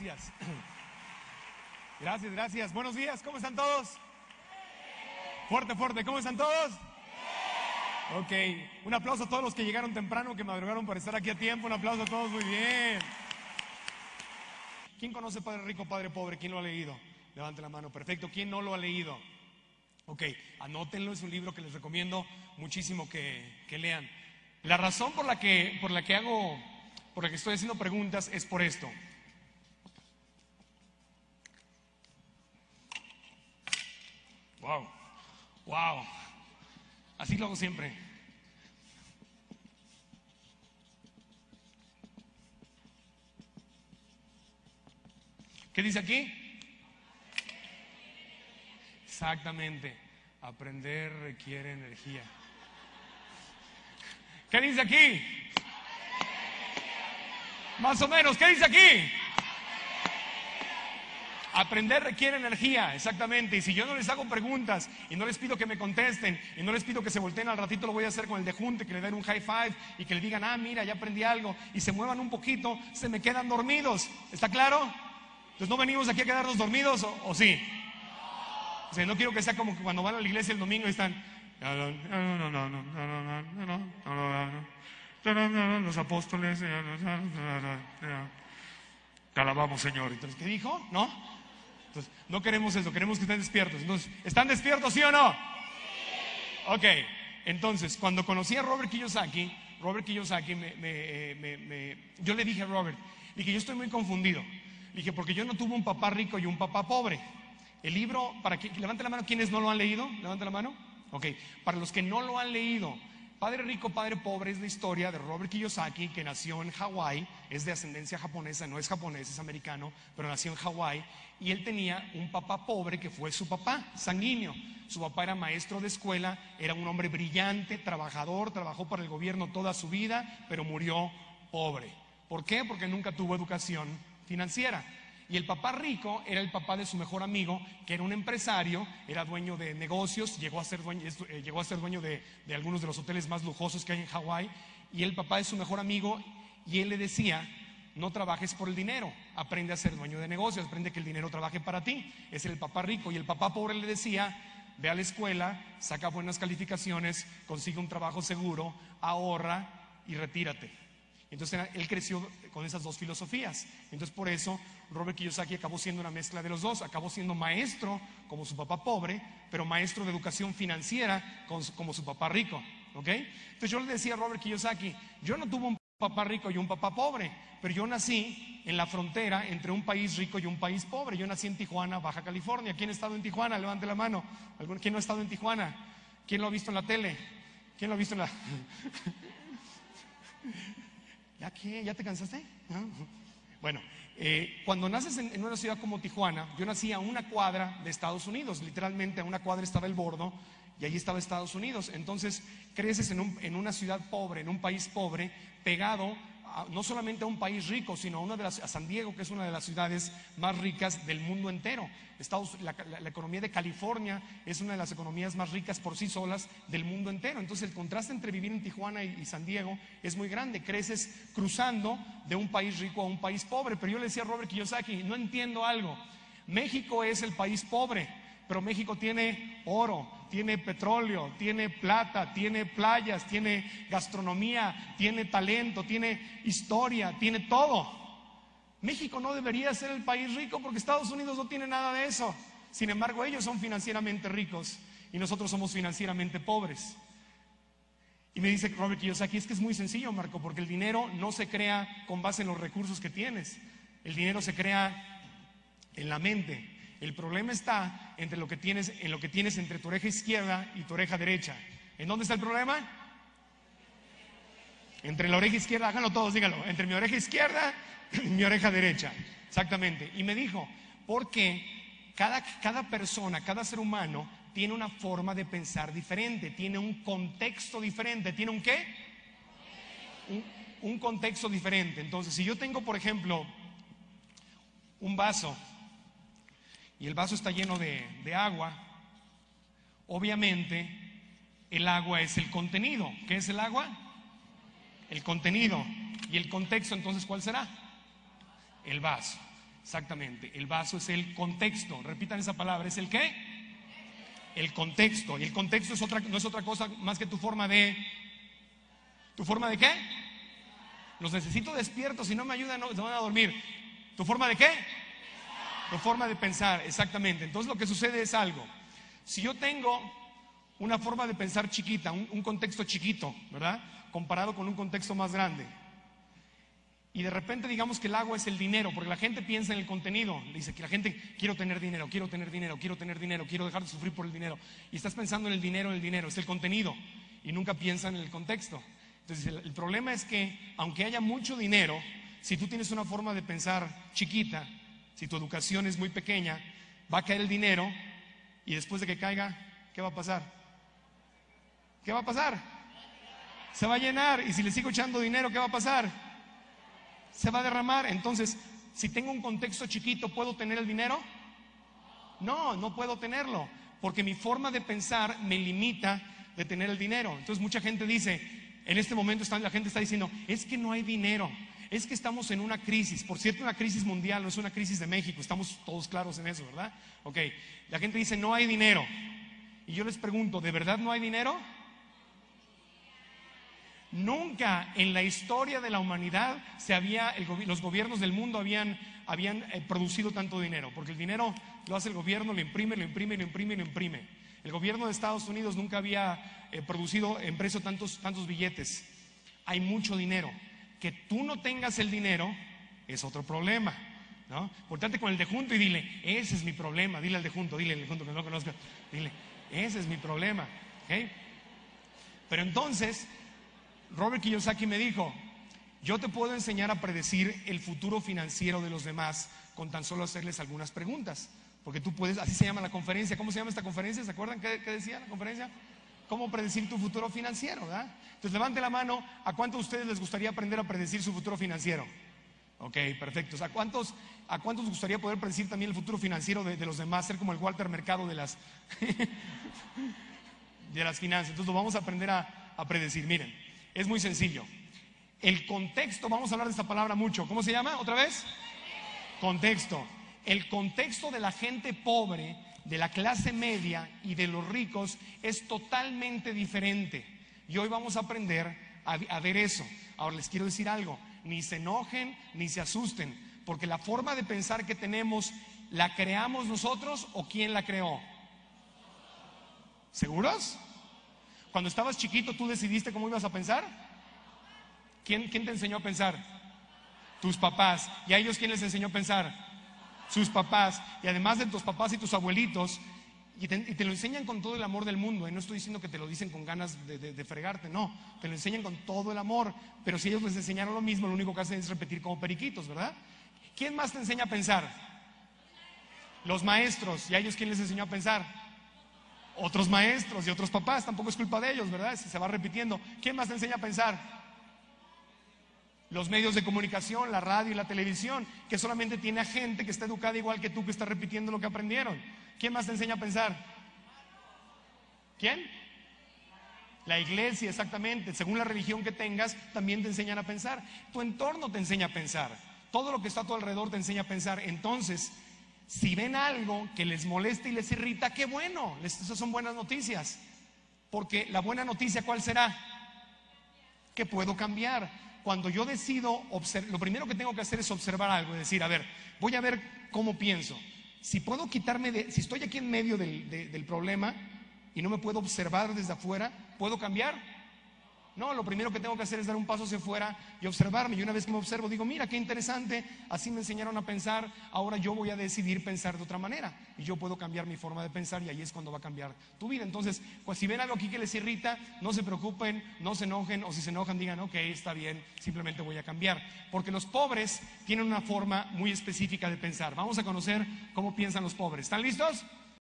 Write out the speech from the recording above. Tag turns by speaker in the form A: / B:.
A: Gracias. Gracias, gracias. Buenos días, ¿cómo están todos? Fuerte, fuerte, ¿cómo están todos? Ok, un aplauso a todos los que llegaron temprano, que madrugaron para estar aquí a tiempo. Un aplauso a todos, muy bien. ¿Quién conoce Padre Rico, Padre Pobre? ¿Quién lo ha leído? Levante la mano, perfecto. ¿Quién no lo ha leído? Ok, anótenlo, es un libro que les recomiendo muchísimo que lean. La razón por la que estoy haciendo preguntas es por esto. Wow, wow. Así lo hago siempre. ¿Qué dice aquí? Exactamente. Aprender requiere energía. ¿Qué dice aquí? Más o menos, ¿qué dice aquí? Aprender requiere energía, exactamente. Y si yo no les hago preguntas y no les pido que me contesten y no les pido que se volteen, al ratito lo voy a hacer con el de junte, que le den un high five y que le digan, mira, ya aprendí algo, y se muevan un poquito, se me quedan dormidos. ¿Está claro? Entonces no venimos aquí a quedarnos dormidos, ¿o sí? O sea, no quiero que sea como que cuando van a la iglesia el domingo y están los apóstoles, te alabamos, Señor. Entonces, ¿qué dijo? ¿No? Entonces, no queremos eso, queremos que estén despiertos. Entonces, ¿están despiertos, sí o no? Sí. Ok, entonces, cuando conocí a Robert Kiyosaki, yo le dije a Robert, yo estoy muy confundido. Le dije, porque yo no tuve un papá rico y un papá pobre. El libro, levante la mano, ¿quiénes no lo han leído? Levante la mano. Ok, para los que no lo han leído, Padre Rico, Padre Pobre es la historia de Robert Kiyosaki, que nació en Hawái, es de ascendencia japonesa, no es japonés, es americano, pero nació en Hawái, y él tenía un papá pobre que fue su papá, sanguíneo. Su papá era maestro de escuela, era un hombre brillante, trabajador, trabajó para el gobierno toda su vida, pero murió pobre. ¿Por qué? Porque nunca tuvo educación financiera. Y el papá rico era el papá de su mejor amigo, que era un empresario, era dueño de negocios, llegó a ser dueño de algunos de los hoteles más lujosos que hay en Hawái. Y el papá de su mejor amigo, y él le decía, no trabajes por el dinero, aprende a ser dueño de negocios, aprende que el dinero trabaje para ti. Ese era el papá rico. Y el papá pobre le decía, ve a la escuela, saca buenas calificaciones, consigue un trabajo seguro, ahorra y retírate. Entonces él creció con esas dos filosofías. Entonces por eso Robert Kiyosaki acabó siendo una mezcla de los dos. Acabó siendo maestro como su papá pobre, pero maestro de educación financiera como su papá rico. ¿Ok? Entonces yo le decía a Robert Kiyosaki, yo no tuve un papá rico y un papá pobre, pero yo nací en la frontera entre un país rico y un país pobre. Yo nací en Tijuana, Baja California. ¿Quién ha estado en Tijuana? Levante la mano. ¿Quién no ha estado en Tijuana? ¿Quién lo ha visto en la tele? ¿Quién lo ha visto en la... ¿Ya qué? ¿Ya te cansaste? ¿No? Bueno, cuando naces en una ciudad como Tijuana, yo nací a una cuadra de Estados Unidos, literalmente a una cuadra estaba el Bordo y allí estaba Estados Unidos. Entonces creces en una ciudad pobre, en un país pobre, pegado no solamente a un país rico, sino a San Diego, que es una de las ciudades más ricas del mundo entero. La economía de California es una de las economías más ricas por sí solas del mundo entero. Entonces el contraste entre vivir en Tijuana y San Diego es muy grande. Creces cruzando de un país rico a un país pobre. Pero yo le decía a Robert Kiyosaki, no entiendo algo. México es el país pobre, pero México tiene oro, tiene petróleo, tiene plata, tiene playas, tiene gastronomía, tiene talento, tiene historia, tiene todo. México no debería ser el país rico porque Estados Unidos no tiene nada de eso. Sin embargo, ellos son financieramente ricos y nosotros somos financieramente pobres. Y me dice Robert Kiyosaki, es que es muy sencillo, Marco, porque el dinero no se crea con base en los recursos que tienes. El dinero se crea en la mente. El problema está en lo que tienes entre tu oreja izquierda y tu oreja derecha. ¿En dónde está el problema? Entre la oreja izquierda, háganlo todos, díganlo. Entre mi oreja izquierda y mi oreja derecha. Exactamente. Y me dijo, porque cada persona, cada ser humano tiene una forma de pensar diferente, tiene un contexto diferente. ¿Tiene un qué? Un contexto diferente. Entonces, si yo tengo, por ejemplo, un vaso y el vaso está lleno de agua, obviamente el agua es el contenido. ¿Qué es el agua? El contenido. ¿Y el contexto entonces cuál será? El vaso. Exactamente, el vaso es el contexto. Repitan esa palabra, ¿es el qué? El contexto. Y el contexto no es otra cosa más que tu forma de... ¿Tu forma de qué? Los necesito despiertos, si no me ayudan no, se van a dormir. ¿Tu forma de qué? Tu forma de pensar, exactamente. Entonces lo que sucede es algo. Si yo tengo una forma de pensar chiquita, un contexto chiquito, ¿verdad? Comparado con un contexto más grande. Y de repente digamos que el agua es el dinero, porque la gente piensa en el contenido. Dice que la gente, quiero tener dinero, quiero tener dinero, quiero tener dinero, quiero dejar de sufrir por el dinero. Y estás pensando en el dinero, es el contenido. Y nunca piensan en el contexto. Entonces el problema es que, aunque haya mucho dinero, si tú tienes una forma de pensar chiquita, si tu educación es muy pequeña, va a caer el dinero y después de que caiga, ¿qué va a pasar? ¿Qué va a pasar? Se va a llenar, y si le sigo echando dinero, ¿qué va a pasar? Se va a derramar. Entonces, si tengo un contexto chiquito, ¿puedo tener el dinero? No, no puedo tenerlo, porque mi forma de pensar me limita de tener el dinero. Entonces mucha gente dice, en este momento la gente está diciendo, es que no hay dinero, es que estamos en una crisis. Por cierto, una crisis mundial, no es una crisis de México, estamos todos claros en eso, ¿verdad? Ok, la gente dice, no hay dinero. Y yo les pregunto, ¿de verdad no hay dinero? Nunca en la historia de la humanidad los gobiernos del mundo habían producido tanto dinero, porque el dinero lo hace el gobierno, lo imprime, lo imprime, lo imprime, lo imprime. El gobierno de Estados Unidos nunca había producido, impreso tantos billetes. Hay mucho dinero. Que tú no tengas el dinero es otro problema, ¿no? Portate con el de junto y dile, ese es mi problema. Dile al de junto que no conozca, dile, ese es mi problema, ¿ok? Pero entonces Robert Kiyosaki me dijo, yo te puedo enseñar a predecir el futuro financiero de los demás con tan solo hacerles algunas preguntas. Porque tú puedes, así se llama la conferencia. ¿Cómo se llama esta conferencia? ¿Se acuerdan qué decía la conferencia? ¿Cómo predecir tu futuro financiero? ¿Verdad? Entonces levante la mano, ¿a cuántos de ustedes les gustaría aprender a predecir su futuro financiero? Ok, perfecto. ¿A cuántos les gustaría poder predecir también el futuro financiero de los demás? Ser como el Walter Mercado de las finanzas. Entonces lo vamos a aprender a predecir. Miren, es muy sencillo. El contexto, vamos a hablar de esta palabra mucho. ¿Cómo se llama? ¿Otra vez? Contexto. El contexto de la gente pobre, de la clase media y de los ricos es totalmente diferente. Y hoy vamos a aprender a ver eso. Ahora les quiero decir algo. Ni se enojen, ni se asusten. Porque la forma de pensar que tenemos, ¿la creamos nosotros o quién la creó? ¿Seguros? Cuando estabas chiquito, ¿tú decidiste cómo ibas a pensar? ¿Quién te enseñó a pensar? Tus papás. ¿Y a ellos quién les enseñó a pensar? Sus papás. Y además de tus papás y tus abuelitos, y te lo enseñan con todo el amor del mundo. Y no estoy diciendo que te lo dicen con ganas de fregarte, no. Te lo enseñan con todo el amor. Pero si ellos les enseñaron lo mismo, lo único que hacen es repetir como periquitos, ¿verdad? ¿Quién más te enseña a pensar? Los maestros. ¿Y a ellos quién les enseñó a pensar? Otros maestros y otros papás. Tampoco es culpa de ellos, ¿verdad? Se va repitiendo. ¿Quién más te enseña a pensar? Los medios de comunicación, la radio y la televisión, que solamente tiene a gente que está educada igual que tú, que está repitiendo lo que aprendieron. ¿Quién más te enseña a pensar? ¿Quién? La iglesia, exactamente. Según la religión que tengas, también te enseñan a pensar. Tu entorno te enseña a pensar. Todo lo que está a tu alrededor te enseña a pensar. Entonces, si ven algo que les molesta y les irrita, qué bueno. Esas son buenas noticias. Porque la buena noticia, ¿cuál será? Que puedo cambiar. Cuando yo decido, lo primero que tengo que hacer es observar algo y decir, a ver, voy a ver cómo pienso. Si puedo si estoy aquí en medio del problema y no me puedo observar desde afuera, ¿puedo cambiar? No, lo primero que tengo que hacer es dar un paso hacia afuera y observarme. Y una vez que me observo, digo, mira, qué interesante, así me enseñaron a pensar, ahora yo voy a decidir pensar de otra manera. Y yo puedo cambiar mi forma de pensar y ahí es cuando va a cambiar tu vida. Entonces, pues si ven algo aquí que les irrita, no se preocupen, no se enojen, o si se enojan, digan, ok, está bien, simplemente voy a cambiar. Porque los pobres tienen una forma muy específica de pensar. Vamos a conocer cómo piensan los pobres. ¿Están listos?